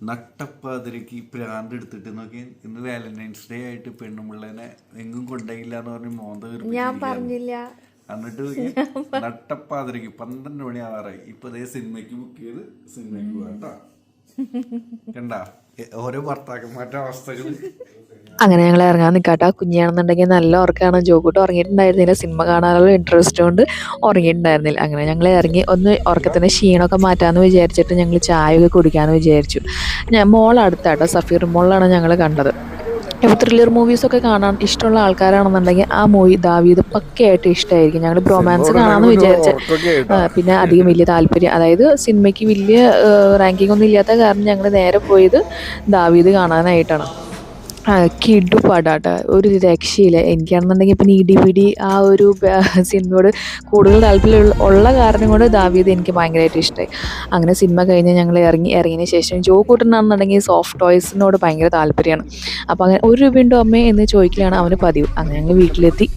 നട്ടപ്പാതിരക്ക് പ്രാന്ത് എടുത്തിട്ട് നോക്കി ഇന്ന് വാലന്റൈൻസ് ഡേ ആയിട്ട് പെണ്ണുമ്പിള്ളേനെ എങ്ങും കൊണ്ടുപോയില്ല എന്ന് പറഞ്ഞ് ഞാൻ പറഞ്ഞില്ല. എന്നിട്ട് നട്ടപ്പാതിരക്ക് 12 മണി ആവാറായി. ഇപ്പൊ അതേ സിനിമയ്ക്ക് ബുക്ക് ചെയ്ത് സിനിമയ്ക്ക് പോകാട്ടോ. കണ്ടാ ഓരോ ഭർത്താക്കന്മാരുടെ അവസ്ഥകൾ. അങ്ങനെ ഞങ്ങൾ ഇറങ്ങാൻ നിൽക്കാട്ടോ. കുഞ്ഞാണെന്നുണ്ടെങ്കിൽ നല്ല ഉറക്കമാണ്. ജോക്കൂട്ട് ഉറങ്ങിയിട്ടുണ്ടായിരുന്നില്ല. സിനിമ കാണാനുള്ള ഇൻട്രസ്റ്റ് കൊണ്ട് ഉറങ്ങിയിട്ടുണ്ടായിരുന്നില്ല. അങ്ങനെ ഞങ്ങൾ ഇറങ്ങി ഒന്ന് ഉറക്കത്തിൻ്റെ ക്ഷീണമൊക്കെ മാറ്റാമെന്ന് വിചാരിച്ചിട്ട് ഞങ്ങൾ ചായയൊക്കെ കുടിക്കാമെന്ന് വിചാരിച്ചു. മോളടുത്താട്ടോ, സഫീർ മോളിലാണ് ഞങ്ങൾ കണ്ടത്. ഇപ്പോൾ ത്രില്ലർ മൂവീസൊക്കെ കാണാൻ ഇഷ്ടമുള്ള ആൾക്കാരാണെന്നുണ്ടെങ്കിൽ ആ മൂവി ദാവീദ് പക്കയായിട്ട് ഇഷ്ടമായിരിക്കും. ഞങ്ങൾ ബ്രോമാൻസ് കാണാമെന്ന് വിചാരിച്ച, പിന്നെ അധികം വലിയ താല്പര്യം, അതായത് സിനിമയ്ക്ക് വലിയ റാങ്കിങ് ഒന്നും ഇല്ലാത്ത കാരണം ഞങ്ങൾ നേരെ പോയത് ദാവീദ് കാണാനായിട്ടാണ്. കിഡു പാടാട്ടോ, ഒരു രക്ഷയില്ല. എനിക്കാണെന്നുണ്ടെങ്കിൽ ഇപ്പം DVD ആ ഒരു സിനിമയോട് കൂടുതൽ താല്പര്യം ഉള്ള കാരണം കൊണ്ട് ദാവീദ് എനിക്ക് ഭയങ്കരമായിട്ട് ഇഷ്ടമായി. അങ്ങനെ സിനിമ കഴിഞ്ഞ് ഞങ്ങൾ ഇറങ്ങിയതിന് ശേഷം ജോ കൂട്ടനാണെന്നുണ്ടെങ്കിൽ സോഫ്റ്റ് ടോയ്സിനോട് ഭയങ്കര താല്പര്യമാണ്. അപ്പോൾ അങ്ങനെ 1 രൂപയുണ്ടോ അമ്മേ എന്ന് ചോദിക്കലാണ് അവന് പതിവ്. അങ്ങനെ ഞങ്ങൾ വീട്ടിലെത്തി.